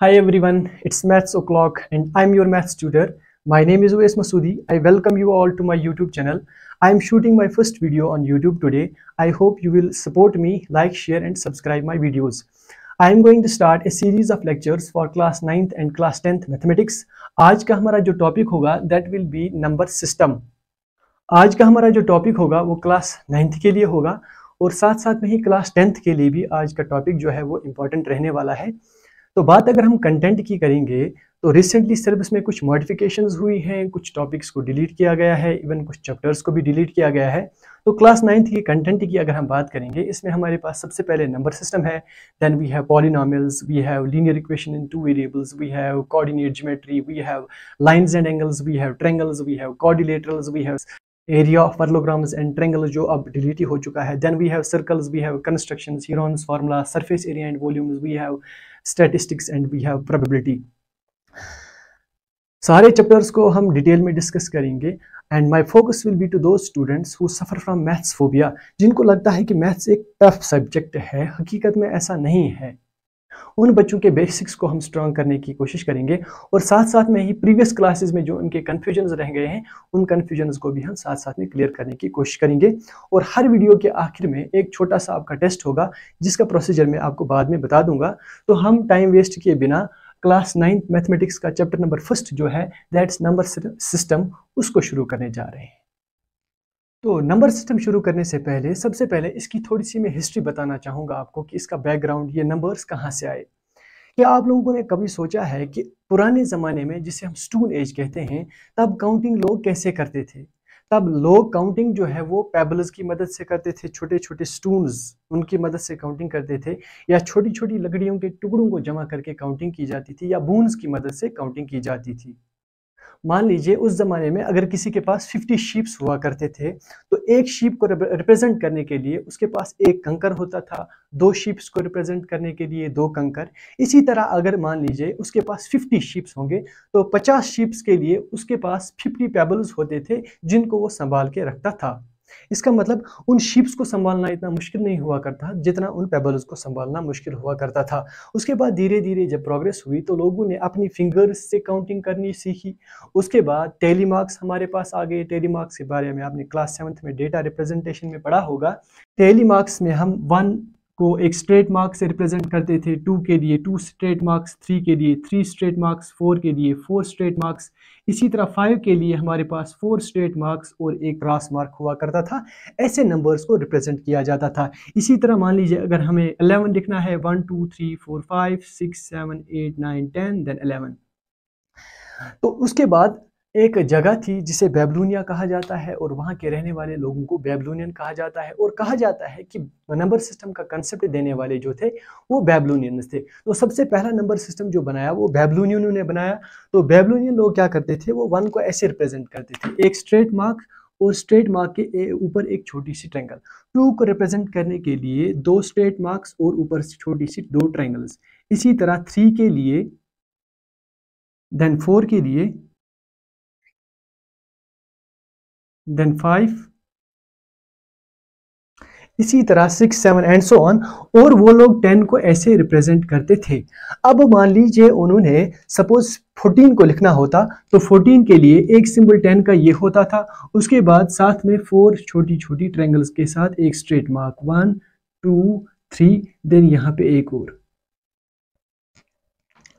Hi everyone, it's Maths O'Clock and I'm your maths tutor. My name is Uwais Masoodi. I welcome you all to my YouTube channel. I am shooting my first video on YouTube today. I hope you will support me, like, share and subscribe my videos. I am going to start a series of lectures for class 9th and class 10th mathematics. आज का हमारा जो topic होगा that will be number system. आज का हमारा जो topic होगा वो क्लास 9th के लिए होगा और साथ साथ में ही क्लास 10th के लिए भी आज का टॉपिक जो है वो इम्पोर्टेंट रहने वाला है। तो बात अगर हम कंटेंट की करेंगे तो रिसेंटली सिलेबस में कुछ मॉडिफिकेशंस हुई हैं, कुछ टॉपिक्स को डिलीट किया गया है, इवन कुछ चैप्टर्स को भी डिलीट किया गया है। तो क्लास 9th की कंटेंट की अगर हम बात करेंगे, इसमें हमारे पास सबसे पहले नंबर सिस्टम है, then we have polynomials, we have linear equation in 2 variables, we have coordinate geometry, we have lines and angles, we have triangles, we have quadrilaterals, we have area of parallelograms and triangle जो अब delete हो चुका है, then we have circles, we have constructions, Heron's formula, surface area and volumes, we have statistics and we have probability. सारे chapters को हम detail में discuss करेंगे and my focus will be to those students who suffer from maths phobia, जिनको लगता है कि maths एक टफ सब्जेक्ट है। हकीकत में ऐसा नहीं है। उन बच्चों के बेसिक्स को हम स्ट्रॉन्ग करने की कोशिश करेंगे और साथ साथ में ही प्रीवियस क्लासेस में जो उनके कन्फ्यूजन्स रह गए हैं उन कन्फ्यूजन्स को भी हम साथ साथ में क्लियर करने की कोशिश करेंगे। और हर वीडियो के आखिर में एक छोटा सा आपका टेस्ट होगा जिसका प्रोसीजर मैं आपको बाद में बता दूंगा। तो हम टाइम वेस्ट किए बिना क्लास 9th मैथमेटिक्स का चैप्टर नंबर 1 जो है दैट्स नंबर सिस्टम, उसको शुरू करने जा रहे हैं। तो नंबर सिस्टम शुरू करने से पहले सबसे पहले इसकी थोड़ी सी मैं हिस्ट्री बताना चाहूँगा आपको कि इसका बैकग्राउंड, ये नंबर्स कहाँ से आए। क्या आप लोगों ने कभी सोचा है कि पुराने ज़माने में जिसे हम स्टोन एज कहते हैं, तब काउंटिंग लोग कैसे करते थे? तब लोग काउंटिंग जो है वो पेबल्स की मदद से करते थे, छोटे छोटे स्टोन्स उनकी मदद से काउंटिंग करते थे, या छोटी छोटी लकड़ियों के टुकड़ों को जमा करके काउंटिंग की जाती थी, या बून्स की मदद से काउंटिंग की जाती थी। मान लीजिए उस ज़माने में अगर किसी के पास 50 शीप्स हुआ करते थे तो एक शीप को रिप्रेजेंट करने के लिए उसके पास एक कंकर होता था, 2 शीप्स को रिप्रेजेंट करने के लिए 2 कंकर। इसी तरह अगर मान लीजिए उसके पास 50 शीप्स होंगे तो 50 शीप्स के लिए उसके पास 50 पेबल्स होते थे जिनको वो संभाल के रखता था। इसका मतलब उन शीप्स को संभालना इतना मुश्किल नहीं हुआ करता जितना उन पेबल्स को संभालना मुश्किल हुआ करता था। उसके बाद धीरे धीरे जब प्रोग्रेस हुई तो लोगों ने अपनी फिंगर्स से काउंटिंग करनी सीखी। उसके बाद टेली मार्क्स हमारे पास आ गए। टेली मार्क्स के बारे में आपने क्लास 7th में डेटा रिप्रेजेंटेशन में पढ़ा होगा। टेली मार्क्स में हम 1 को एक स्ट्रेट मार्क से रिप्रेजेंट करते थे, 2 के लिए 2 स्ट्रेट मार्क्स, 3 के लिए 3 स्ट्रेट मार्क्स, 4 के लिए 4 स्ट्रेट मार्क्स, इसी तरह 5 के लिए हमारे पास 4 स्ट्रेट मार्क्स और एक क्रॉस मार्क हुआ करता था। ऐसे नंबर्स को रिप्रेजेंट किया जाता था। इसी तरह मान लीजिए अगर हमें 11 लिखना है, 1 2 3 4 5 6 7 8 9 10 देन 11। तो उसके बाद एक जगह थी जिसे बेबलोनिया कहा जाता है और वहाँ के रहने वाले लोगों को बेबलोनियन कहा जाता है, और कहा जाता है कि नंबर सिस्टम का कंसेप्ट देने वाले जो थे वो बेबलोनियंस थे। तो सबसे पहला नंबर सिस्टम जो बनाया वो बेबलोनियनों ने बनाया। तो बेबलोनियन लोग क्या करते थे, वो 1 को ऐसे रिप्रेजेंट करते थे, एक स्ट्रेट मार्क और स्ट्रेट मार्क के ऊपर एक छोटी सी ट्रायंगल। 2 को रिप्रेजेंट करने के लिए 2 स्ट्रेट मार्क्स और ऊपर से छोटी सी 2 ट्रायंगल्स। इसी तरह 3 के लिए, देन 4 के लिए, देन 5, इसी तरह 6 7 एंड सो ऑन। और वो लोग 10 को ऐसे रिप्रेजेंट करते थे। अब मान लीजिए उन्होंने सपोज 14 को लिखना होता तो 14 के लिए एक सिंबल 10 का ये होता था, उसके बाद साथ में 4 छोटी छोटी ट्रायंगल्स के साथ एक स्ट्रेट मार्क, 1 2 3, देन यहाँ पे एक और।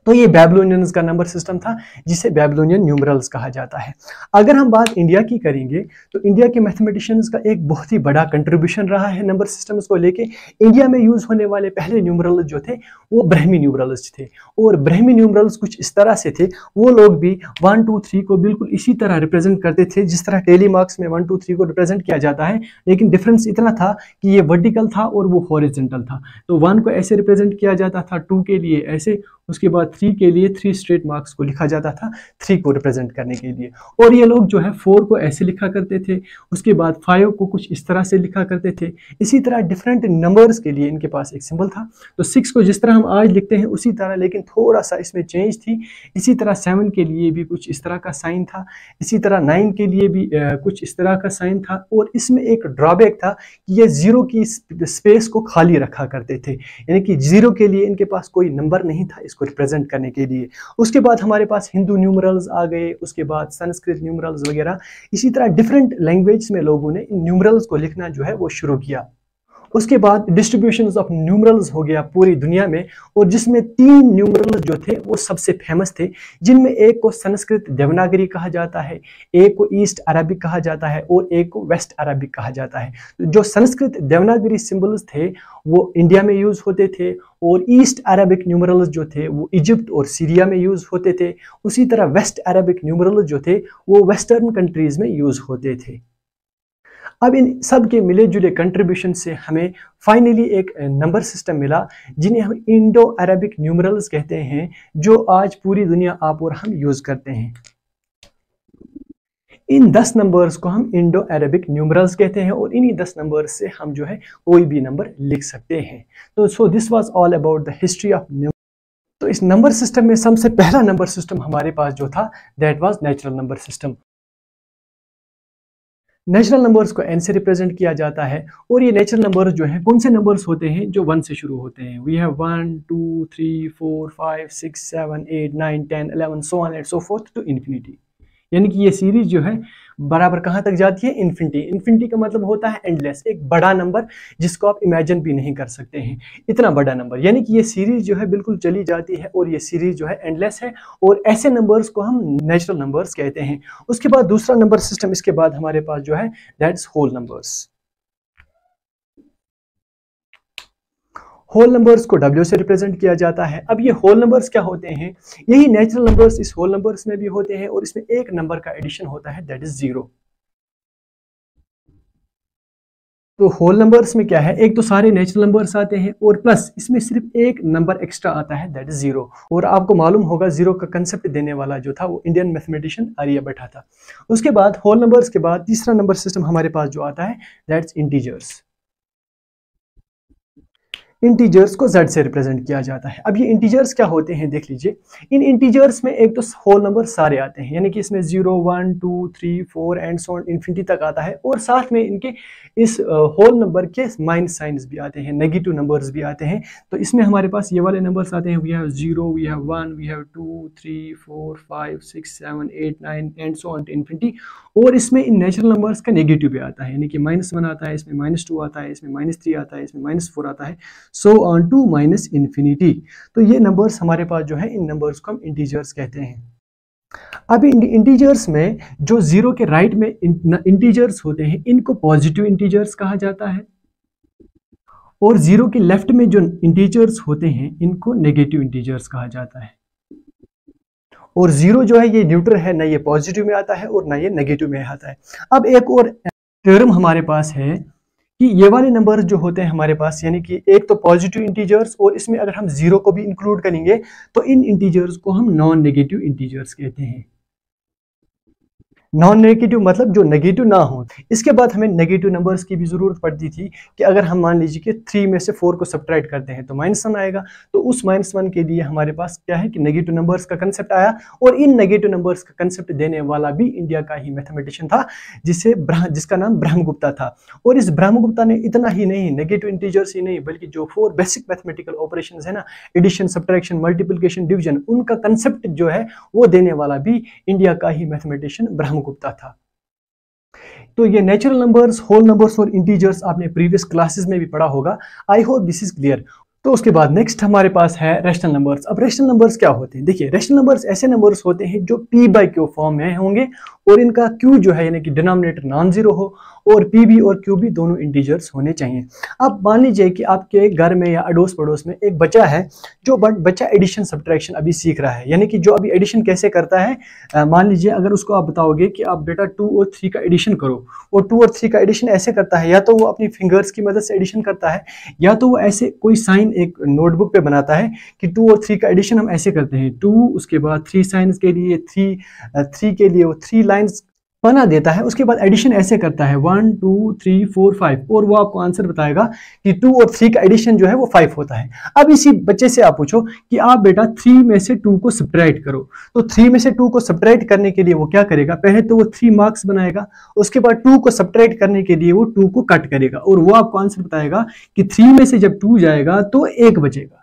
तो ये बेबलोनियंस का नंबर सिस्टम था जिसे बेबलोनियन न्यूमरल्स कहा जाता है। अगर हम बात इंडिया की करेंगे तो इंडिया के मैथमेटिशियंस का एक बहुत ही बड़ा कंट्रीब्यूशन रहा है नंबर सिस्टम्स को लेके। इंडिया में यूज होने वाले पहले न्यूमरल्स जो थे वो ब्राह्मी न्यूमरल्स थे, और ब्राह्मी न्यूमरल्स कुछ इस तरह से थे, वो लोग भी 1 2 3 को बिल्कुल इसी तरह रिप्रेजेंट करते थे जिस तरह टेली मार्क्स में 1 2 3 को रिप्रेजेंट किया जाता है, लेकिन डिफरेंस इतना था कि ये वर्टिकल था और वो हॉरिजॉन्टल था। तो 1 को ऐसे रिप्रेजेंट किया जाता था, 2 के लिए ऐसे, उसके बाद 3 के लिए 3 स्ट्रेट मार्क्स को लिखा जाता था 3 को रिप्रेजेंट करने के लिए। और ये लोग जो है 4 को ऐसे लिखा करते थे, उसके बाद 5 को कुछ इस तरह से लिखा करते थे। इसी तरह डिफरेंट नंबर्स के लिए इनके पास एक सिंबल था। तो 6 को जिस तरह हम आज लिखते हैं उसी तरह, लेकिन थोड़ा सा इसमें चेंज थी। इसी तरह 7 के लिए भी कुछ इस तरह का साइन था, इसी तरह 9 के लिए भी कुछ इस तरह का साइन था। और इसमें एक ड्रॉबैक था कि ये 0 की स्पेस को खाली रखा करते थे, यानी कि 0 के लिए इनके पास कोई नंबर नहीं था, इसको रिप्रेजेंट करने के लिए। उसके बाद हमारे पास हिंदू न्यूमरल्स आ गए, उसके बाद संस्कृत न्यूमरल्स वगैरह। इसी तरह डिफरेंट लैंग्वेज में लोगों ने इन न्यूमरल्स को लिखना जो है वो शुरू किया। उसके बाद डिस्ट्रीब्यूशन ऑफ न्यूमरल्स हो गया पूरी दुनिया में, और जिसमें 3 न्यूमरल्स जो थे वो सबसे फेमस थे, जिनमें एक को संस्कृत देवनागरी कहा जाता है, एक को ईस्ट अरबिक कहा जाता है और एक को वेस्ट अरबिक कहा जाता है। जो संस्कृत देवनागरी सिंबल्स थे वो इंडिया में यूज होते थे, और ईस्ट अरबिक न्यूमरल्स जो थे वो इजिप्ट और सीरिया में यूज होते थे। उसी तरह वेस्ट अरबिक न्यूमरल्स जो थे वो वेस्टर्न कंट्रीज में यूज होते थे। अब इन सब के मिले जुले कंट्रीब्यूशन से हमें फाइनली एक नंबर सिस्टम मिला, जिन्हें हम इंडो अरबिक न्यूमरल्स कहते हैं, जो आज पूरी दुनिया आप और हम यूज करते हैं। इन 10 नंबर्स को हम इंडो अरबिक न्यूमरल्स कहते हैं, और इन्हीं 10 नंबर्स से हम जो है कोई भी नंबर लिख सकते हैं। तो सो this was all about the history of number. तो इस नंबर सिस्टम में सबसे पहला नंबर सिस्टम हमारे पास जो था that was natural number system. Natural numbers को n से रिप्रेजेंट किया जाता है, और ये नेचुरल नंबर्स जो हैं कौन से नंबर्स होते हैं जो 1 से शुरू होते हैं। We have 1 2 3 4 5 6 7 8 9 10 11 so on and so forth to infinity. यानी कि ये सीरीज जो है बराबर कहाँ तक जाती है, इन्फिनिटी। इन्फिनिटी का मतलब होता है एंडलेस, एक बड़ा नंबर जिसको आप इमेजिन भी नहीं कर सकते हैं, इतना बड़ा नंबर। यानी कि ये सीरीज जो है बिल्कुल चली जाती है, और ये सीरीज जो है एंडलेस है, और ऐसे नंबर्स को हम नेचुरल नंबर्स कहते हैं। उसके बाद दूसरा नंबर सिस्टम इसके बाद हमारे पास जो है that's whole numbers. Whole numbers को W से रिप्रेजेंट किया जाता है। अब ये होल नंबर्स क्या होते हैं, यही नेचुरल नंबर्स इस होल नंबर्स में भी होते हैं, और इसमें एक नंबर का एडिशन होता है दैट इज 0। तो होल नंबर्स में क्या है, एक तो सारे नेचुरल नंबर्स आते हैं, और प्लस इसमें सिर्फ एक नंबर एक्स्ट्रा आता है दैट इज 0। और आपको मालूम होगा 0 का कंसेप्ट देने वाला जो था वो इंडियन मैथमेटिशियन आर्यभट्ट था। उसके बाद होल नंबर्स के बाद तीसरा नंबर सिस्टम हमारे पास जो आता है दैट्स इंटीजर्स। इंटीजर्स को z से रिप्रेजेंट किया जाता है। अब ये इंटीजर्स क्या होते हैं देख लीजिए। इन इंटीजर्स में एक तो होल नंबर सारे आते हैं, यानी कि इसमें 0 1 2 3 4 एंड सो ऑन इन्फिनिटी तक आता है, और साथ में इनके इस होल नंबर के माइनस साइंस भी आते हैं, नेगेटिव नंबर्स भी आते हैं। तो इसमें हमारे पास ये वाले नंबर्स आते हैं, we have 0 we have 1 we have 2 3 4 5 6 7 8 9 and so on to infinity. और इसमें इन नेचुरल नंबर्स का नेगेटिव भी आता है, यानी कि -1 आता है, इसमें -2 आता है, इसमें -3 आता है, इसमें -4 आता है, so on to minus infinity. तो ये नंबर्स हमारे पास जो है, इन नंबर्स को हम इंटीजर्स कहते हैं। अब इंटीजर्स में जो 0 के राइट में इंटीजर्स होते हैं इनको पॉजिटिव इंटीजर्स कहा जाता है, और 0 के लेफ्ट में जो इंटीजर्स होते हैं इनको नेगेटिव इंटीजर्स कहा जाता है। और 0 जो है ये न्यूट्रल है, ना ये पॉजिटिव में आता है और ना ये नेगेटिव में आता है। अब एक और थ्योरम हमारे पास है कि ये वाले नंबर जो होते हैं हमारे पास, यानी कि एक तो पॉजिटिव इंटीजर्स, और इसमें अगर हम 0 को भी इंक्लूड करेंगे तो इन इंटीजर्स को हम नॉन नेगेटिव इंटीजर्स कहते हैं। नॉन नेगेटिव मतलब जो नेगेटिव ना हो। इसके बाद हमें नेगेटिव नंबर्स की भी जरूरत पड़ती थी कि अगर हम मान लीजिए कि 3 में से 4 को सब्ट्रैक्ट करते हैं तो -1 आएगा। तो उस -1 के लिए हमारे पास क्या है कि नेगेटिव नंबर्स का कंसेप्ट आया, और इन नेगेटिव नंबर्स का कंसेप्ट देने वाला भी इंडिया का ही मैथमेटिशियन था, जिसका नाम ब्रह्मगुप्ता था। और इस ब्रह्मगुप्ता ने इतना ही नहीं, नेगेटिव इंटीजर्स ही नहीं, बल्कि जो 4 बेसिक मैथमेटिकल ऑपरेशंस है ना, एडिशन सब्ट्रैक्शन मल्टीप्लिकेशन डिवीजन, उनका कंसेप्ट जो है वो देने वाला भी इंडिया का ही मैथमेटिशियन ब्रह्मगुप्ता था। तो ये नेचुरल नंबर्स, होल नंबर्स और इंटीजर्स आपने प्रीवियस क्लासेस में भी पढ़ा होगा। I hope this is clear. तो उसके बाद नेक्स्ट हमारे पास है रैशनल नंबर्स। अब रैशनल नंबर्स क्या होते हैं, देखिए रैशनल नंबर्स ऐसे नंबर्स होते हैं जो p/q फॉर्म में होंगे, और इनका q जो है यानी कि डिनोमिनेटर नॉन जीरो हो, और p भी और q भी दोनों इंटीजर्स होने चाहिए। अब मान लीजिए कि आपके घर में या अड़ोस पड़ोस में एक बच्चा है, जो बच्चा एडिशन सब्ट्रैक्शन अभी सीख रहा है, यानी कि जो अभी एडिशन कैसे करता है। मान लीजिए अगर उसको आप बताओगे कि आप बेटा 2 और 3 का एडिशन करो, और 2 और 3 का एडिशन ऐसे करता है, या तो वो अपनी फिंगर्स की मदद से एडिशन करता है, या तो वो ऐसे कोई साइन एक नोटबुक पे बनाता है कि 2 और 3 का एडिशन हम ऐसे करते हैं, 2 उसके बाद 3 साइंस के लिए 3 के लिए वो 3 लाइंस बना देता है। उसके बाद एडिशन ऐसे करता है 1 2 3 4 5, और वो आपको आंसर बताएगा कि 2 और 3 का एडिशन जो है वो 5 होता है। अब इसी बच्चे से आप पूछो कि आप बेटा 3 में से 2 को सब्ट्रैक्ट करो, तो 3 में से 2 को सब्ट्रैक्ट करने के लिए वो क्या करेगा, पहले तो वो 3 मार्क्स बनाएगा, उसके बाद 2 को सब्ट्रैक्ट करने के लिए वो 2 को कट करेगा, और वो आपको आंसर बताएगा कि 3 में से जब 2 जाएगा तो 1 बचेगा।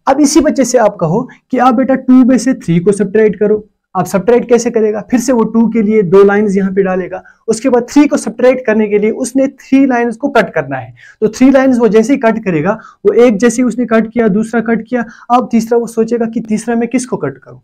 अब इसी बच्चे से आप कहो कि आप बेटा 2 में से 3 को सब्ट्रैक्ट करो। आप सब्ट्रैक्ट कैसे करेगा? फिर से वो 2 के लिए 2 लाइंस यहाँ पे डालेगा, उसके बाद 3 को सब्ट्रैक्ट करने के लिए उसने 3 लाइंस को कट करना है। तो 3 लाइंस वो जैसे ही कट करेगा, वो एक जैसे उसने कट किया, दूसरा कट किया, अब तीसरा वो सोचेगा कि तीसरा मैं किसको कट करूं।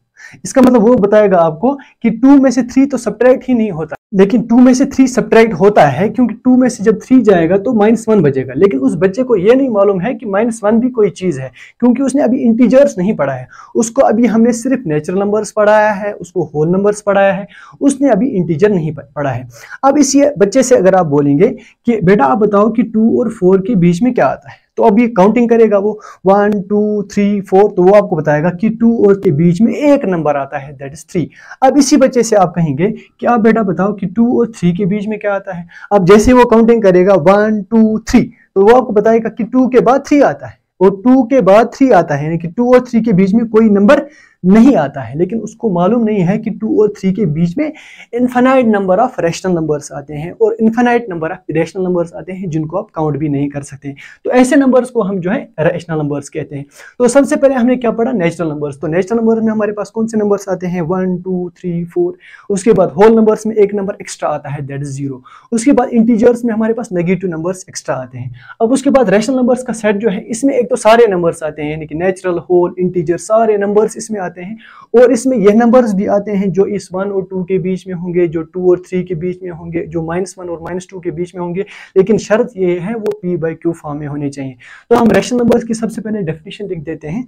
इसका मतलब वो बताएगा आपको कि 2 में से 3 तो सब्ट्रैक्ट ही नहीं होता, लेकिन 2 में से 3 सब्ट्रैक्ट होता है, क्योंकि 2 में से जब 3 जाएगा तो -1 बचेगा। लेकिन उस बच्चे को ये नहीं मालूम है कि -1 भी कोई चीज है, क्योंकि उसने अभी इंटीजर्स नहीं पढ़ा है। उसको अभी हमने सिर्फ नेचुरल नंबर्स पढ़ाया है, उसको होल नंबर्स पढ़ाया है, उसने अभी इंटीजर नहीं पढ़ा है। अब इस बच्चे से अगर आप बोलेंगे कि बेटा आप बताओ कि 2 और 4 के बीच में क्या आता है, तो अब ये काउंटिंग करेगा वो 1 2 3 4, तो वो आपको बताएगा कि 2 और के बीच में एक नंबर आता है, दैट इज 3। अब इसी बच्चे से आप कहेंगे कि आप बेटा बताओ कि 2 और 3 के बीच में क्या आता है। अब जैसे वो काउंटिंग करेगा 1 2 3, तो वो आपको बताएगा कि 2 के बाद 3 आता है, और 2 के बाद 3 आता है, यानी कि 2 और 3 के बीच में कोई नंबर नहीं आता है। लेकिन उसको मालूम नहीं है कि 2 और 3 के बीच में infinite number of rational numbers आते हैं और infinite number of irrational numbers आते हैं, जिनको आप काउंट भी नहीं कर सकते। तो ऐसे नंबर्स को हम जो है रैशनल नंबर्स कहते हैं। तो सबसे पहले हमने क्या पढ़ा? Natural numbers. तो नेचुरल नंबर्स में हमारे पास कौन से नंबर्स आते हैं? 1 2 3 4। उसके बाद होल नंबर्स में एक नंबर एक्स्ट्रा आता है, दैट इज 0। उसके बाद इंटीजर्स में हमारे पास नेगेटिव नंबर्स एक्स्ट्रा आते हैं। अब उसके बाद रैशनल नंबर्स का सेट जो है, इसमें एक तो सारे नंबर्स आते हैं, यानी कि नेचुरल, होल, इंटीजर, सारे नंबर्स इसमें आते हैं। और इसमें यह नंबर्स भी आते हैं जो इस 1 और 2 के बीच में होंगे, जो 2 और 3 के बीच में होंगे, जो -1 और -2 के बीच में होंगे, लेकिन शर्त ये है वो p/q फॉर्म में होने चाहिए। तो हम रैशनल नंबर्स की सबसे पहले डेफिनेशन लिख देते हैं।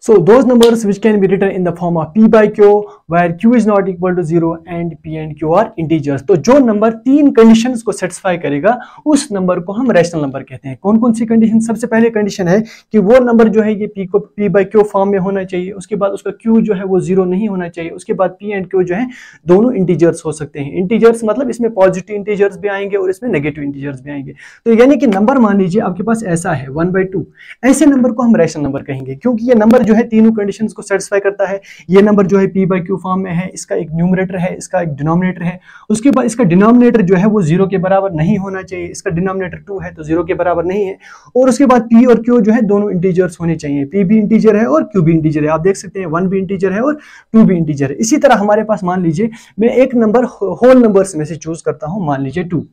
So those numbers which can be written in the form of p/q where q is not equal to 0 and p and q are integers। तो जो नंबर 3 कंडीशंस को सेटिस्फाई करेगा उस नंबर को हम रैशनल नंबर कहते हैं। कौन कौन सी कंडीशन? सबसे पहले कंडीशन है कि वो नंबर जो है ये p को p/q फॉर्म में होना चाहिए। उसके बाद उसका q जो है वो 0 नहीं होना चाहिए। उसके बाद p एंड q जो है दोनों इंटीजर्स हो सकते हैं। इंटीजर्स मतलब इसमें पॉजिटिव इंटीजर्स भी आएंगे और इसमें नेगेटिव इंटीजर्स भी आएंगे। तो यानी कि नंबर मान लीजिए आपके पास ऐसा है 1/2, ऐसे नंबर को हम रैशनल नंबर कहेंगे, क्योंकि ये नंबर जो है तीनों कंडीशंस को सेटिस्फाई करता है। ये नंबर जो है p/q फॉर्म में है, इसका एक न्यूमरेटर है, इसका एक डिनोमिनेटर है। उसके बाद इसका डिनोमिनेटर जो है वो 0 के बराबर नहीं होना चाहिए। इसका डिनोमिनेटर 2 है तो 0 के बराबर नहीं है। और उसके बाद p और q जो है दोनों इंटीजर्स होने चाहिए। p भी इंटीजर है और q भी इंटीजर है। आप देख सकते हैं 1 भी इंटीजर है और 2 भी इंटीजर है। इसी तरह हमारे पास मान लीजिए मैं एक नंबर होल नंबर्स में से चूज करता हूं, मान लीजिए 2।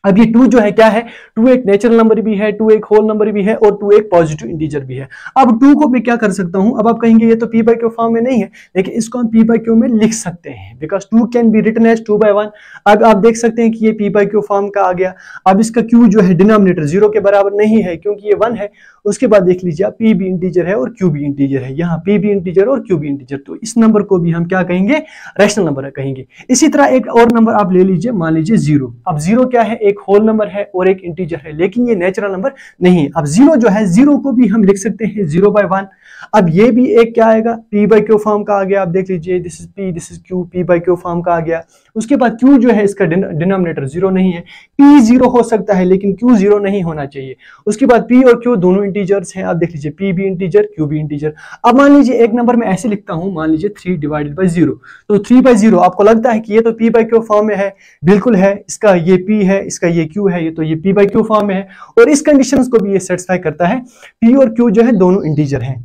अब ये 2 जो है क्या है? 2 एक नेचुरल नंबर भी है, 2 एक होल नंबर भी है और 2 एक पॉजिटिव इंटीजर भी है। अब 2 को मैं क्या कर सकता हूं? अब आप कहेंगे ये तो p/q फॉर्म में नहीं है, लेकिन इसको हम p/q में लिख सकते हैं, because 2 can be written as 2/1। अब आप देख सकते हैं कि ये p/q फॉर्म का आ गया। अब इसका q जो है डिनोमिनेटर 0 के बराबर नहीं है, क्योंकि ये 1 है। उसके बाद देख लीजिए आप p भी इंटीजर है और q भी इंटीजर है। यहाँ p भी इंटीजर और q भी इंटीजर, तो इस नंबर को भी हम क्या कहेंगे? रैशनल नंबर कहेंगे। इसी तरह एक और नंबर आप ले लीजिए, मान लीजिए 0। अब 0 क्या है? एक होल नंबर है और एक इंटीजर है, लेकिन ये नेचुरल नंबर नहीं है। अब 0 जो है, 0 को भी हम लिख सकते हैं 0/1। अब ये भी एक क्या आएगा? p/q फॉर्म का आ गया। आप देख लीजिए this is p, this is q, p/q form का आ गया। उसके बाद q जो है इसका डिनोमिनेटर 0 नहीं है। p 0 हो सकता है लेकिन q 0 नहीं होना चाहिए। उसके बाद p और q दोनों इंटीजर्स हैं। आप देख लीजिए p भी इंटीजर, q भी इंटीजर। अब मान लीजिए एक नंबर में ऐसे लिखता हूं, मान लीजिए 3/0। तो 3/0 आपको लगता है कि ये तो p/q फॉर्म में है? बिल्कुल है। इसका ये p है, इसका ये q है, ये तो ये p/q फॉर्म में है। और इस कंडीशंस को भी ये सेटिस्फाई करता है। p और q जो है दोनों इंटीजर हैं।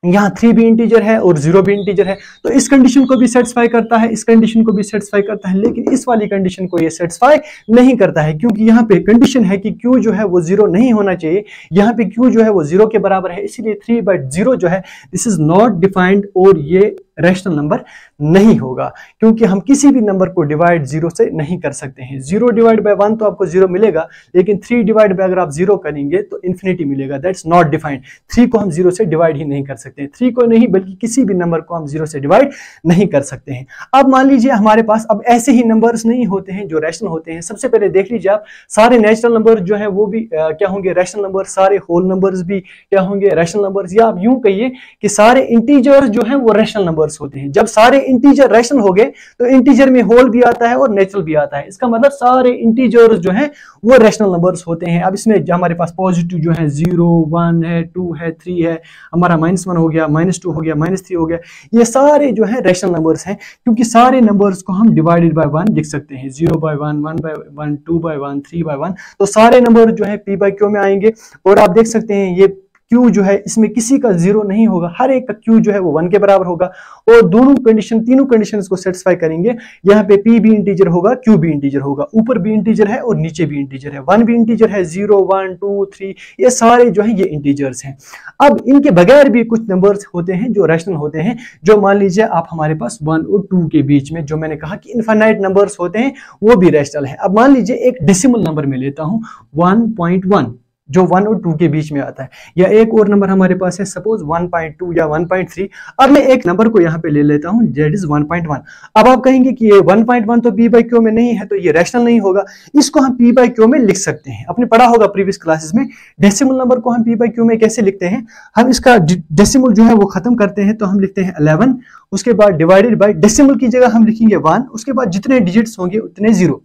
यहाँ 3 भी इंटीजर है और 0 भी इंटीजर है, तो इस कंडीशन को भी सेटिस्फाई करता है, इस कंडीशन को भी सेटिस्फाई करता है। लेकिन इस वाली कंडीशन को ये सेटिस्फाई नहीं करता है, क्योंकि यहाँ पे कंडीशन है कि q जो है वो 0 नहीं होना चाहिए। यहाँ पे q जो है वो 0 के बराबर है, इसीलिए 3/0 जो है दिस इज नॉट डिफाइंड और ये रैशनल नंबर नहीं होगा, क्योंकि हम किसी भी नंबर को डिवाइड 0 से नहीं कर सकते हैं। 0/1 तो आपको 0 मिलेगा, लेकिन 3 अगर आप 0 करेंगे तो इन्फिनिटी मिलेगा, दैट्स नॉट डिफाइंड। 3 को हम 0 से डिवाइड ही नहीं कर सकते, 3 को नहीं बल्कि किसी भी नंबर को हम 0 से डिवाइड नहीं कर सकते हैं। अब मान लीजिए हमारे पास अब ऐसे ही नंबर्स नहीं होते हैं जो रैशनल होते हैं। सबसे पहले देख लीजिए आप, सारे नेचुरल नंबर जो है वो भी क्या होंगे? Rational number. सारे होल नंबर्स भी क्या होंगे? Rational numbers. या आप यूं कहिए कि सारे इंटीजर्स जो है वो रैशनल नंबर नंबर्स होते हैं। जब सारे इंटीजर रैशनल हो गए तो इंटीजर में होल भी आता है और नेचुरल भी आता है। इसका मतलब सारे इंटीजर्स जो हैं वो रैशनल नंबर्स होते हैं। अब इसमें हमारे पास पॉजिटिव जो है 0, 1 है, 2 है, 3 है, हमारा -1 हो गया, -2 हो गया, -3 हो गया, ये सारे जो है रैशनल नंबर्स हैं, क्योंकि सारे नंबर्स को हम डिवाइडेड बाय 1 लिख सकते हैं। 0/1, 1/1, 2/1, 3/1, तो सारे नंबर जो है p/q में आएंगे। और आप देख सकते हैं ये Q जो है इसमें किसी का 0 नहीं होगा, हर एक का Q जो है वो 1 के बराबर होगा। और दोनों कंडीशन, तीनों कंडीशंस को सेटिस्फाई करेंगे। यहाँ पे P भी इंटीजर होगा, Q भी इंटीजर होगा, ऊपर भी इंटीजर है और नीचे भी इंटीजर है, 1 भी इंटीजर है, 0, 1, 2, 3, ये सारे जो है ये इंटीजर्स हैं। अब इनके बगैर भी कुछ नंबर्स होते हैं जो रैशनल होते हैं, जो मान लीजिए आप हमारे पास 1 और 2 के बीच में, जो मैंने कहा कि इनफाइनाइट नंबर्स होते हैं, वो भी रैशनल है। अब मान लीजिए एक डेसिमल नंबर में लेता हूं 1.1, जो 1 और 2 के बीच में आता है, या एक और नंबर हमारे पास है सपोज 1.2 या 1.3। अब मैं एक नंबर को यहाँ पे ले लेता हूँ, दैट इज 1.1। अब आप कहेंगे कि ये 1.1 तो p/q में नहीं है, तो ये रैशनल नहीं होगा। इसको हम p/q में लिख सकते हैं। आपने पढ़ा होगा प्रीवियस क्लासेस में, डेसिमल नंबर को हम p/q में कैसे लिखते हैं। हम इसका डेसिमल जो है वो खत्म करते हैं, तो हम लिखते हैं 11, उसके बाद डिवाइडेड बाय, डेसिमल की जगह हम लिखेंगे 1, उसके बाद जितने डिजिट्स होंगे उतने 0।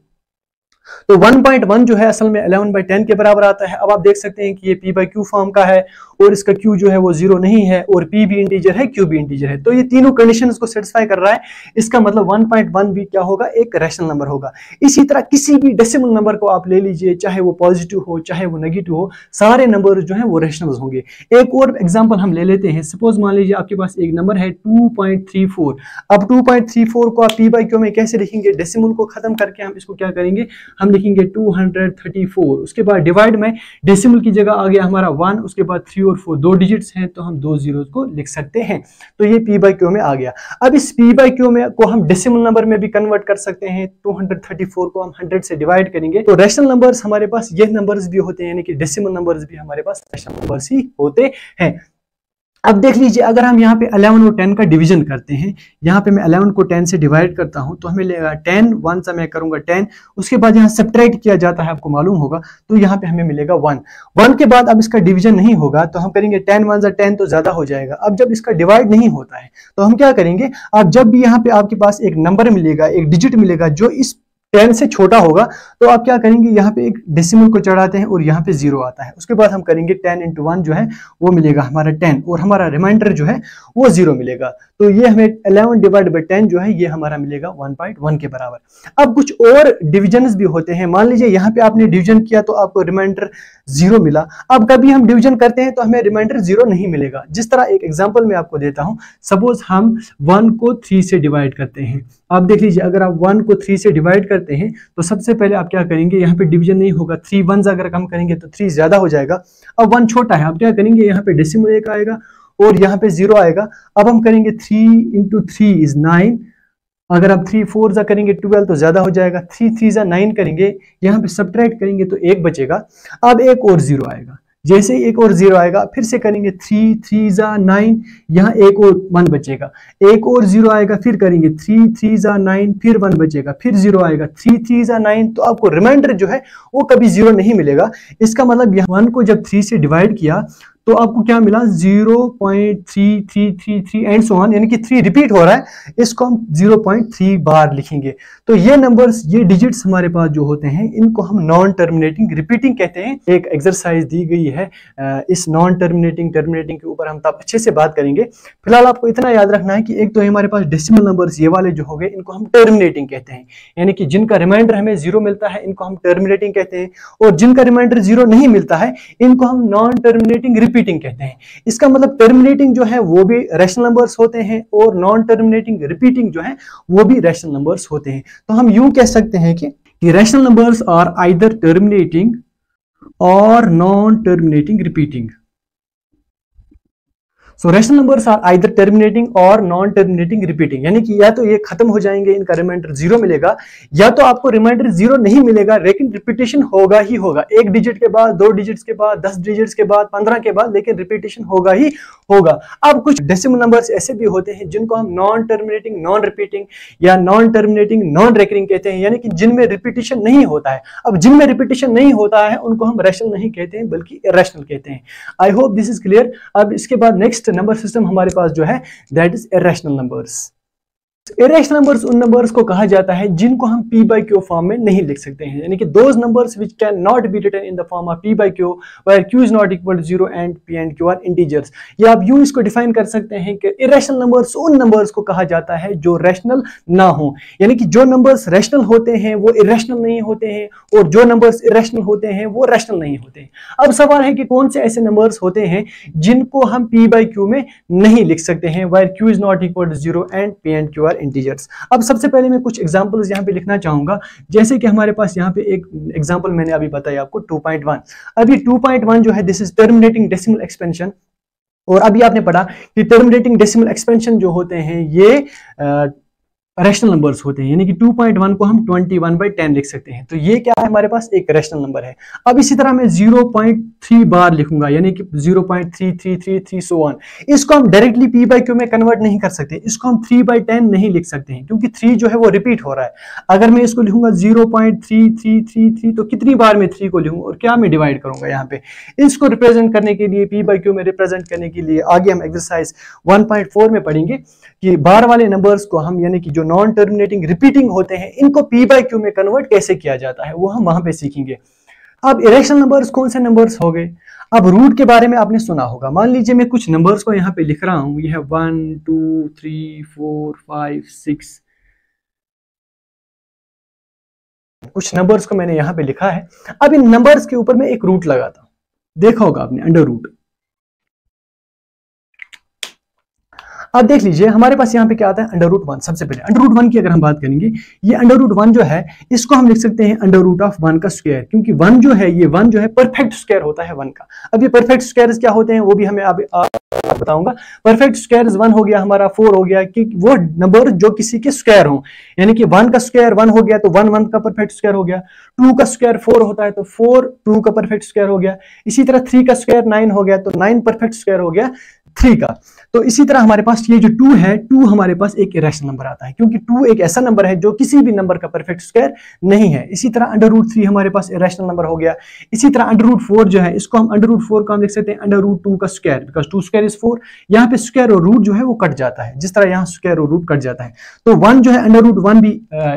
तो 1.1 जो है असल में 11/10 के बराबर आता है। अब आप देख सकते हैं कि ये p/q फॉर्म का है और इसका q जो है वो 0 नहीं है, और p भी इंटीजर है, q भी इंटीजर है, तो ये तीनों कंडीशंस को सेटिस्फाई कर रहा है। इसका मतलब 1.1 भी क्या होगा, एक रैशनल नंबर होगा। इसी तरह किसी भी डेसिमल नंबर को आप ले लीजिए, चाहे वो पॉजिटिव हो चाहे वो नेगेटिव हो, सारे नंबर जो है वो रैशनल होंगे। एक और एग्जांपल हम ले लेते हैं। सपोज मान लीजिए आपके पास एक नंबर है 2.34। अब 2.34 को आप p/q में कैसे लिखेंगे, डेसिमल को खत्म करके हम इसको क्या करेंगे, हम लिखेंगे 234, उसके बाद डिवाइड में डेसिमल की जगह आ गया हमारा 1, उसके बाद 3 और 4 दो डिजिट्स हैं, तो हम 2 जीरोस को लिख सकते हैं। तो ये p/q में आ गया। अब इस p/q में को हम डेसिमल नंबर में भी कन्वर्ट कर सकते हैं। 234 को हम 100 से डिवाइड करेंगे, तो रैशनल नंबर्स हमारे पास ये नंबर्स भी होते हैं, यानी कि डेसिमल नंबर्स भी हमारे पास रैशनल नंबर्स ही होते हैं। अब देख लीजिए, अगर हम यहाँ पे 11 और 10 का डिवीजन करते हैं, यहाँ पे मैं 11 को 10 से डिवाइड करता हूँ, तो हमें मिलेगा 10, 1 से मैं करूंगा 10, उसके बाद यहाँ सब्ट्रैक्ट किया जाता है, आपको मालूम होगा, तो यहाँ पे हमें मिलेगा 1। 1 के बाद अब इसका डिवीजन नहीं होगा, तो हम करेंगे 10 1 10 तो ज्यादा हो जाएगा। अब जब इसका डिवाइड नहीं होता है तो हम क्या करेंगे, अब जब भी यहाँ पे आपके पास एक नंबर मिलेगा, एक डिजिट मिलेगा जो इस 10 से छोटा होगा, तो आप क्या करेंगे, यहाँ पे एक डेसिमल को चढ़ाते हैं और यहाँ पे 0 आता है। उसके बाद हम करेंगे 10 × 1 जो है वो मिलेगा हमारा 10, और हमारा रिमाइंडर जो है वो 0 मिलेगा। तो ये हमें 11 डिवाइड बाय 10 जो है ये हमारा मिलेगा 1.1 के बराबर। अब कुछ और डिविजन्स भी होते हैं। मान लीजिए यहाँ पे आपने डिवीजन किया तो आपको रिमाइंडर 0 मिला। अब कभी हम डिवीजन करते हैं तो हमें रिमाइंडर 0 नहीं मिलेगा। जिस तरह एक एग्जांपल मैं आपको देता हूं, सपोज हम 1 को 3 से डिवाइड करते हैं। आप देख लीजिए, अगर आप 1 को 3 से डिवाइड करते हैं तो सबसे पहले आप क्या करेंगे, यहाँ पे डिवीजन नहीं होगा, 3 1s अगर कम करेंगे तो 3 ज्यादा हो जाएगा। अब 1 छोटा है, आप क्या करेंगे, यहाँ पे डेसिमल 1 आएगा और यहाँ पे 0 आएगा। अब हम करेंगे 3 × 3 = 9। अगर आप 3 4 जा करेंगे 12 तो ज्यादा हो जाएगा। 3 3 जा 9 करेंगे, यहाँ पे सब्ट्रैक्ट करेंगे तो 1 बचेगा। अब एक और 0 आएगा, जैसे ही एक और 0 आएगा फिर से करेंगे 3 3 जा 9, यहाँ एक और 1 बचेगा। एक और 0 आएगा, फिर करेंगे 3 3 जा 9, फिर 1 बचेगा, फिर 0 आएगा, 3 3 जा 9। तो आपको रिमाइंडर जो है वो कभी 0 नहीं मिलेगा। इसका मतलब यहाँ 1 को जब 3 से डिवाइड किया तो आपको क्या मिला, 0.3333 एंड सो ऑन, यानी कि 3 रिपीट हो रहा है, इसको हम 0.3 बार लिखेंगे। तो ये नंबर्स, ये डिजिट्स हमारे पास जो होते हैं, इनको हम नॉन टर्मिनेटिंग रिपीटिंग कहते हैं। एक एक्सरसाइज दी गई है इस नॉन टर्मिनेटिंग टर्मिनेटिंग के ऊपर हम तब अच्छे से बात करेंगे। फिलहाल आपको इतना याद रखना है कि एक तो हमारे पास डेसिमल नंबर्स ये वाले जो हो गए, इनको हम टर्मिनेटिंग कहते हैं, यानी कि जिनका रिमाइंडर हमें 0 मिलता है इनको हम टर्मिनेटिंग कहते हैं, और जिनका रिमाइंडर 0 नहीं मिलता है इनको हम नॉन टर्मिनेटिंग रिपीटिंग कहते हैं। इसका मतलब टर्मिनेटिंग जो है वो भी रैशनल नंबर्स होते हैं, और नॉन टर्मिनेटिंग रिपीटिंग जो है वो भी रैशनल नंबर्स होते हैं। तो हम यूं कह सकते हैं कि rational numbers are either terminating और non terminating repeating. So rational numbers are either terminating और नॉन टर्मिनेटिंग रिपीटिंग, यानी कि या तो ये खत्म हो जाएंगे, इनका रिमाइंडर 0 मिलेगा, या तो आपको रिमाइंडर 0 नहीं मिलेगा लेकिन रिपीटेशन होगा ही होगा। 1 डिजिट के बाद, 2 डिजिट्स के बाद, 10 डिजिट्स के बाद, 15 के बाद, लेकिन रिपीटेशन होगा ही होगा। अब कुछ डेसिमल नंबर्स ऐसे भी होते हैं जिनको हम नॉन टर्मिनेटिंग नॉन रिपीटिंग या नॉन टर्मिनेटिंग नॉन रेकरिंग कहते हैं, यानी कि जिनमें रिपीटेशन नहीं होता है। अब जिनमें रिपीटेशन नहीं होता है उनको हम रैशनल नहीं कहते हैं बल्कि इरैशनल कहते हैं। I hope this is clear. अब इसके बाद नेक्स्ट नेक्स्ट नंबर सिस्टम हमारे पास जो है that is irrational numbers. Irrational numbers उन नंबर्स को कहा जाता है जिनको हम p by q फॉर्म में नहीं लिख सकते हैं, यानी कि those numbers which can not be written in the form of p by q where q is not equal to 0 and p and q are integers. या आप यूं इसको डिफाइन कर सकते हैं कि इरेशनल नंबर्स उन नंबर्स को कहा जाता है जो रैशनल ना हो, यानी कि जो नंबर्स रैशनल होते हैं वो इरेशनल नहीं होते हैं और जो नंबर्स इरेशनल होते हैं वो रैशनल नहीं होते हैं। अब सवाल है कि कौन से ऐसे नंबर्स होते हैं जिनको हम p by q में नहीं लिख सकते हैं where q is not equal to 0 and p and q are integers. अब सबसे पहले मैं कुछ एग्जांपल्स यहां पे लिखना चाहूंगा, जैसे कि हमारे पास यहां पे एक एग्जांपल मैंने अभी बताया आपको 2.1। अभी 2.1 जो है this is terminating decimal expansion, और अभी आपने पढ़ा कि टर्मिनेटिंग डेसिमल एक्सपेंशन जो होते हैं ये रैशनल नंबर्स होते हैं, यानी कि 2.1 को हम 21/10 लिख सकते हैं। तो ये क्या है, हमारे पास एक रैशनल नंबर है। अब इसी तरह मैं 0.3 बार लिखूंगा, यानी कि 0.3333 सो ऑन। इसको हम डायरेक्टली p by q में कन्वर्ट नहीं कर सकते, इसको हम 3/10 नहीं लिख सकते हैं क्योंकि 3 जो है वो रिपीट हो रहा है। अगर मैं इसको लिखूंगा 0.3333 तो कितनी बार मैं 3 को लिखूंगा और क्या मैं डिवाइड करूंगा यहाँ पे। इसको रिप्रेजेंट करने के लिए p by q में रिप्रेजेंट करने के लिए आगे हम एक्सरसाइज 1.4 में पढ़ेंगे कि बार वाले नंबर्स को हम, यानी कि जो नॉन टर्मिनेटिंग रिपीटिंग होते हैं, इनको p by q में कन्वर्ट कैसे किया जाता है वो हम वहां पे सीखेंगे। अब इरेशनल नंबर्स कौन से नंबर्स हो गए। अब रूट के बारे में आपने सुना होगा। मान लीजिए मैं कुछ नंबर्स को यहाँ पे लिख रहा हूं, ये है 1 2 3 4 5 6, कुछ नंबर्स को मैंने यहाँ पे लिखा है। अब इन नंबर्स के ऊपर मैं एक रूट लगाता हूं, देखा होगा आपने, अंडर रूट। अब देख लीजिए हमारे पास यहाँ पे क्या आता है, अंडर रूट 1। सबसे पहले अंडर रूट 1 की अगर हम बात करेंगे, ये अंडर रूट 1 जो है इसको हम लिख सकते हैं अंडर रूट ऑफ 1 का स्क्वायर, क्योंकि 1 जो है ये 1 जो है परफेक्ट स्क्वायर होता है 1 का। अब ये परफेक्ट स्क्वायर्स क्या होते हैं वो भी हमें बताऊंगा। परफेक्ट स्क्वायर्स 1 हो गया हमारा, 4 हो गया, कि वो नंबर जो किसी के स्क्वायर हो, यानी कि 1 का स्क्वायर 1 हो गया तो 1 1 का परफेक्ट स्क्वायर हो गया। 2 का स्क्वायर 4 होता है तो 4 2 का परफेक्ट स्क्वायर हो गया। इसी तरह 3 का स्क्वायर 9 हो गया तो 9 परफेक्ट स्क्वायर हो गया 3 का। तो इसी तरह हमारे पास ये जो 2 है, 2 हमारे पास एक इरेशनल नंबर आता है क्योंकि 2 एक ऐसा नंबर है जो किसी भी नंबर का परफेक्ट स्क्वायर नहीं है। इसी तरह अंडर रूट 3 हमारे पास इरेशनल नंबर हो गया। इसी तरह अंडर रूट 4 जो है, इसको हम अंडर रूट 4 को हम लिख सकते हैं अंडर रूट 2 का स्क्वायर, बिकॉज 2 स्क्वायर इज 4। यहाँ पे स्क्वायर और रूट जो है वो कट जाता है, जिस तरह यहाँ स्क्वायर और रूट कट जाता है। तो 1 जो है अंडर रूट 1 भी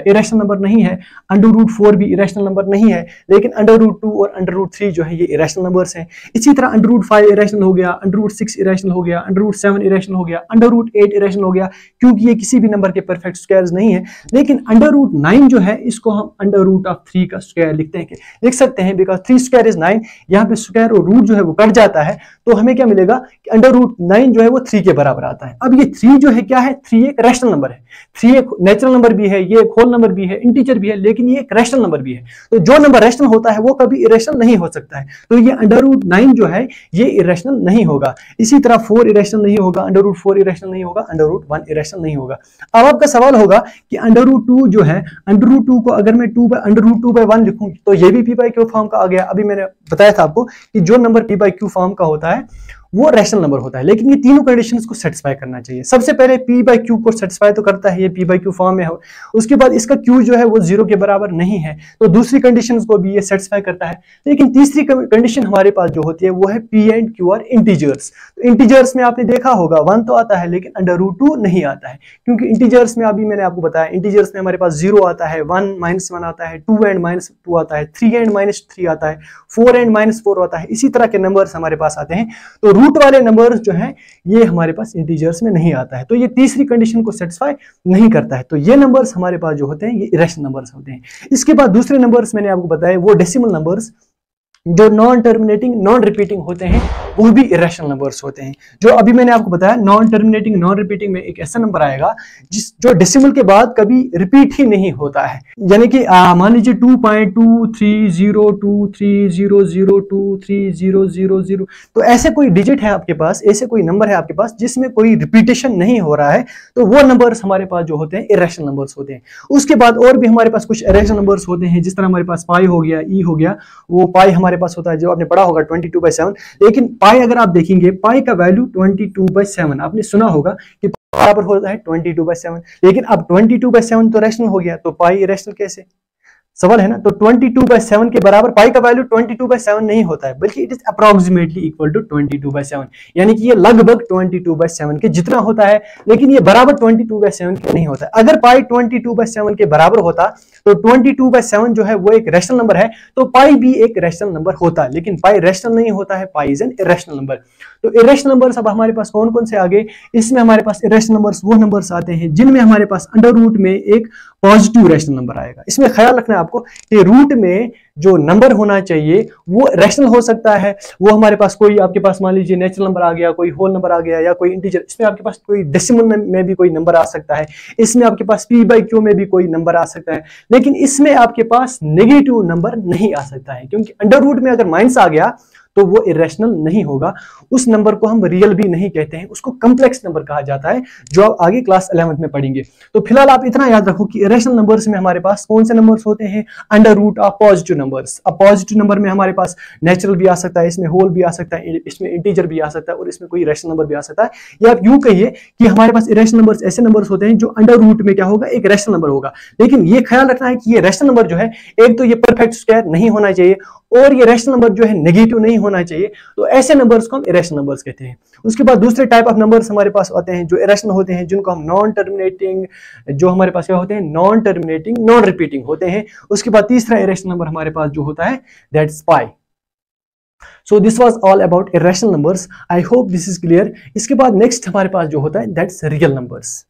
इरेशनल नंबर नहीं है, अंडर रूट 4 भी इरेशनल नंबर नहीं है, लेकिन अंडर रूट 2 और अंडर रूट 3 जो है ये इरेशनल नंबर्स हैं। इसी तरह अंडर रूट 5 इरेशनल हो गया, अंडर रूट 6 इरेशनल हो गया, अंडर रूट 7 इरेशनल हो गया, अंडर रूट 8 इरेशनल हो गया, क्योंकि ये किसी भी नंबर के परफेक्ट स्क्वायर्स नहीं है। लेकिन अंडर रूट 9 जो है इसको हम अंडर रूट ऑफ 3 का स्क्वायर लिख सकते हैं, बिकॉज 3 स्क्वायर इज 9। यहाँ पे स्क्वायर और रूट जो है वो कट जाता है, तो हमें क्या मिलेगा कि अंडर रूट 9 जो है वो 3 के बराबर आता है। अब ये 3 जो है क्या है, 3 एक रैशनल नंबर है, 3 एक नेचुरल नंबर भी है, ये एक होल नंबर भी है, इंटीजर भी है, लेकिन ये एक रैशनल नंबर भी है। तो जो नंबर रैशनल होता है वो कभी इरेशनल नहीं हो सकता है, तो ये अंडर रूट 9 जो है ये इरेशनल नहीं होगा। इसी तरह 4 इरेशनल नहीं होगा, अंडर रूट 4 इरेशनल नहीं होगा, अंडर रूट 1 इरेशनल नहीं होगा। अब आपका सवाल होगा कि अंडर रूट 2 जो है, अंडर रूट 2 को अगर मैं अंडर रूट 2/1 लिखूं तो ये भी p by q फॉर्म का आ गया। अभी मैंने बताया था आपको कि जो number p by q form का होता है वो रैशनल नंबर होता है, लेकिन ये तीनों कंडीशंस को सेटिस्फाई करना चाहिए। सबसे पहले p by q को सेटिस्फाई तो करता है, ये p by q फॉर्म में हो। उसके बाद इसका q जो है वो 0 के बराबर नहीं है, तो दूसरी कंडीशंस को भी ये सेटिस्फाई करता है। लेकिन तीसरी कंडीशन हमारे पास जो होती है वो है p and q are integers. तो इंटीजर्स में आपने देखा होगा 1 तो आता है लेकिन अंडर रूट 2 नहीं आता है, क्योंकि इंटीजर्स में अभी मैंने आपको बताया इंटीजर्स में हमारे पास 0 आता है, 1 -1 आता है, 2 and -2 आता है, 3 and -3 आता है, 4 and -4 आता है। इसी तरह के नंबर्स हमारे पास आते हैं। तो रूट वाले नंबर्स जो है ये हमारे पास इंटीजर्स में नहीं आता है, तो ये तीसरी कंडीशन को सेटिस्फाई नहीं करता है। तो ये नंबर्स हमारे पास जो होते हैं ये इरेशनल नंबर्स होते हैं। इसके बाद दूसरे नंबर्स मैंने आपको बताया वो डेसिमल नंबर्स, जो नॉन टर्मिनेटिंग नॉन रिपीटिंग होते हैं वो भी इरेशनल नंबर्स होते हैं। जो अभी मैंने आपको बताया नॉन टर्मिनेटिंग नॉन रिपीटिंग में एक ऐसा नंबर आएगा जो डेसिमल के बाद कभी रिपीट ही नहीं होता है, यानी कि मान लीजिए 2.2300230023000, तो ऐसे कोई डिजिट है आपके पास, ऐसे कोई नंबर है आपके पास जिसमें कोई रिपीटेशन नहीं हो रहा है, तो वो नंबर्स हमारे पास जो होते हैं इरेशनल नंबर्स होते हैं। उसके बाद और भी हमारे पास कुछ इरेशनल नंबर्स होते हैं, जिस तरह हमारे पास पाई हो गया, ई हो गया, वो पाई हमारे पास होता है जो आपने पढ़ा होगा 22/7। लेकिन पाई अगर आप देखेंगे, पाई का वैल्यू 22/7 आपने सुना होगा कि बराबर होता है 22/7, लेकिन अब 22/7 तो रैशनल हो गया, तो पाई इरेशनल कैसे? सवाल है ना। तो 22/7 के बराबर पाई का वैल्यू 22/7 नहीं होता है, बल्कि it is approximately equal to 22/7, यानी कि ये लगभग 22/7 के जितना होता है, लेकिन ये बराबर 22/7 के नहीं होता है। अगर पाई 22/7 के बराबर होता तो 22/7 जो है वो एक रैशनल नंबर है, तो पाई भी एक रैशनल नंबर होता है, लेकिन पाई रैशनल नहीं होता है, pi is an irrational number. तो इरेशनल नंबर्स अब हमारे पास कौन कौन से आ गए, इसमें हमारे पास इरेशनल नंबर्स वो नंबर्स आते हैं जिनमें हमारे पास अंडर रूट में एक पॉजिटिव रैशनल नंबर आएगा। इसमें ख्याल रखना है आपको कि रूट में जो नंबर होना चाहिए वो रैशनल हो सकता है, वो हमारे पास कोई, आपके पास मान लीजिए नेचुरल नंबर आ गया, कोई होल नंबर आ गया, या कोई इंटीजर, इसमें आपके पास कोई डेसिमल में भी कोई नंबर आ सकता है, इसमें आपके पास p/q में भी कोई नंबर आ सकता है, लेकिन इसमें आपके पास नेगेटिव नंबर नहीं आ सकता है, क्योंकि अंडर रूट में अगर माइनस आ गया तो वो इरेशनल नहीं होगा। उस नंबर को हम रियल भी नहीं कहते हैं, उसको कॉम्प्लेक्स नंबर कहा जाता है, जो आप आगे क्लास 11th में पढ़ेंगे। तो फिलहाल आप इतना याद रखो कि इरेशनल नंबर्स में हमारे पास कौन से नंबर्स होते हैं, under root of positive numbers. अब पॉजिटिव नंबर में हमारे पास नेचुरल भी आ सकता है, इसमें होल भी आ सकता है, इसमें इंटीजर भी आ सकता है, और इसमें कोई रैशनल नंबर भी आ सकता है। या आप यूं कहिए कि हमारे पास इरेशनल नंबर्स ऐसे नंबर्स होते हैं जो अंडर रूट में क्या होगा, एक रैशनल नंबर होगा, लेकिन ये ख्याल रखना है कि ये रैशनल नंबर जो है, एक तो ये परफेक्ट स्क्वायर नहीं होना चाहिए, और ये रैशनल नंबर जो है नेगेटिव नहीं होना चाहिए। तो ऐसे नंबर्स को हम इरेशनल नंबर्स कहते हैं। उसके बाद दूसरे टाइप ऑफ नंबर्स हमारे पास आते हैं जो इरेशनल होते हैं, जिनको हम नॉन टर्मिनेटिंग, जो हमारे पास क्या होते हैं, नॉन टर्मिनेटिंग, नॉन रिपीटिंग होते हैं। उसके बाद तीसरा इरेशनल नंबर हमारे पास जो होता है, that's pi. So this was all about irrational numbers, I hope this is clear. इसके बाद नेक्स्ट हमारे पास जो होता है, दैट्स रियल नंबर्स।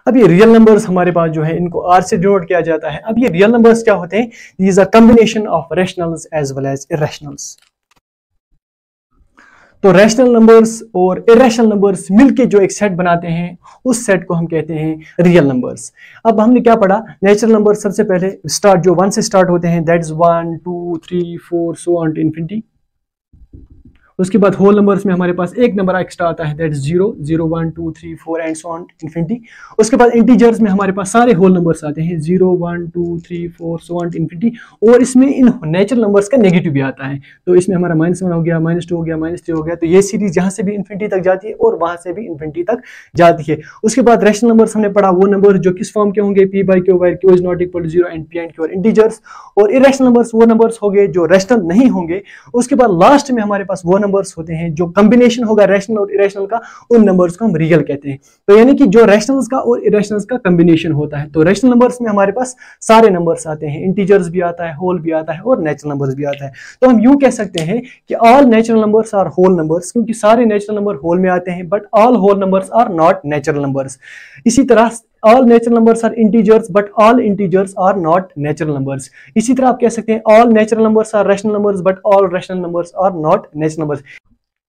अब ये रियल नंबर्स हमारे पास जो है, इनको आर से डिनोट किया जाता है। अब ये रियल नंबर्स क्या होते हैं, these are combination of rationals as well as irrationals. तो रैशनल नंबर्स और इरेशनल नंबर्स मिलके जो एक सेट बनाते हैं, उस सेट को हम कहते हैं रियल नंबर्स। अब हमने क्या पढ़ा, नेचुरल नंबर सबसे पहले स्टार्ट जो 1 से स्टार्ट होते हैं, that is 1 2 3 4 so on to infinity. उसके बाद होल नंबर्स में हमारे पास एक नंबर एक्स्ट्रा आता है, that is 0 0 1 2 3 4 and so on infinity. उसके बाद इंटीजर्स में हमारे पास सारे होल नंबर्स आते हैं, 0 1 2 3 4 सो ऑन इंफिनिटी। और इसमें इन नेचुरल नंबर्स का नेगेटिव भी आता है, तो इसमें हमारा -1 हो गया, -2 हो गया, -3 हो गया। तो ये सीरीज जहां से भी इंफिनिटी तक जाती है और वहां से भी इंफिनिटी तक जाती है। उसके बाद रैशनल नंबर्स हमने पढ़ा, वो नंबर जो किस फॉर्म के होंगे, p/q where q is not equal to 0 and p and q are integers. और इरेशनल नंबर्स वो नंबर्स हो गए जो रैशनल नहीं होंगे। उसके बाद लास्ट में हमारे पास वो नंबर्स होते हैं जो कॉम्बिनेशन होगा रैशनल और इरेशनल का, उन नंबर्स को हम रियल कहते हैं। तो यानी कि जो रैशनल्स का और इरेशनल्स का कॉम्बिनेशन होता है। तो रैशनल नंबर्स में हमारे पास सारे नंबर्स आते हैं, इंटीजर्स भी आता है, होल भी आता है, और नेचुरल नंबर्स भी आता है। तो हम यूं कह सकते हैं कि all natural numbers are whole numbers, क्योंकि सारे नेचुरल नंबर होल में आते हैं, but all whole numbers are not natural numbers. इसी तरह all natural numbers are integers but all integers are not natural numbers। इसी तरह आप कह सकते हैं all natural numbers are rational numbers but all rational numbers are not natural numbers।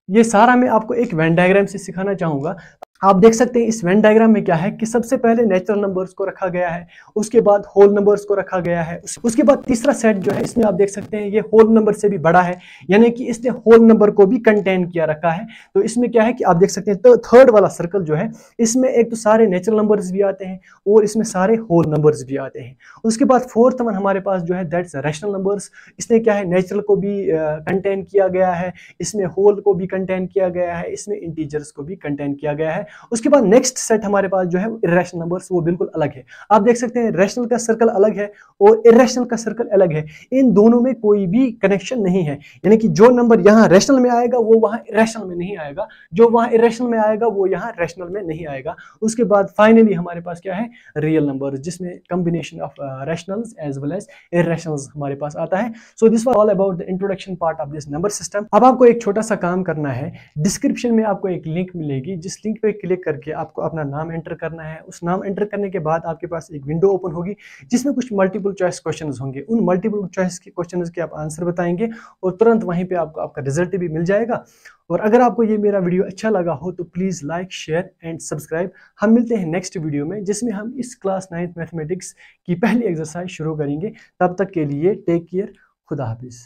ये सारा मैं आपको एक वेन डायग्राम से सिखाना चाहूंगा। आप देख सकते हैं इस वेन डायग्राम में क्या है कि सबसे पहले नेचुरल नंबर्स को रखा गया है, उसके बाद होल नंबर्स को रखा गया है, उसके बाद तीसरा सेट जो है इसमें आप देख सकते हैं ये होल नंबर से भी बड़ा है, यानी कि इसने होल नंबर को भी कंटेन किया रखा है। तो इसमें क्या है कि आप देख सकते हैं, तो थर्ड वाला सर्कल जो है इसमें एक तो सारे नेचुरल नंबर्स भी आते हैं और इसमें सारे होल नंबर्स भी आते हैं। उसके बाद फोर्थ वन हमारे पास जो है दैट्स रैशनल नंबर्स। इसने क्या है, नेचुरल को भी कंटेन किया गया है, इसमें होल को भी कंटेन किया गया है, इसमें इंटीजर्स को भी कंटेन किया गया है। उसके बाद नेक्स्ट सेट हमारे पास जो है इरेशनल नंबर्स, वो बिल्कुल अलग है। आप देख सकते हैं रैशनल का सर्कल अलग है और इरेशनल का सर्कल अलग है, इन दोनों में कोई भी कनेक्शन नहीं है, यानी कि जो नंबर यहाँ रैशनल में आएगा वो वहां इरेशनल में नहीं आएगा, जो वहां इरेशनल में आएगा वो यहाँ रैशनल में नहीं आएगा। उसके बाद फाइनली हमारे पास क्या है, रियल नंबर, जिसमें combination of rationals as well as irrationals हमारे पास आता है। So this was all about the introduction part of this number system. अब आपको एक छोटा सा काम करना है, डिस्क्रिप्शन में आपको एक लिंक मिलेगी, जिस लिंक पे क्लिक करके आपको अपना नाम एंटर करना है। उस नाम एंटर करने के बाद आपके पास एक विंडो ओपन होगी जिसमें कुछ मल्टीपल चॉइस क्वेश्चंस होंगे। उन मल्टीपल चॉइस के क्वेश्चंस के आप आंसर बताएंगे और तुरंत वहीं पे आपको आपका रिजल्ट भी मिल जाएगा। और अगर आपको ये मेरा वीडियो अच्छा लगा हो तो please like, share and subscribe. हम मिलते हैं नेक्स्ट वीडियो में, जिसमें हम इस क्लास 9th मैथमेटिक्स की पहली एक्सरसाइज शुरू करेंगे। तब तक के लिए टेक केयर, खुदा हाफिज़।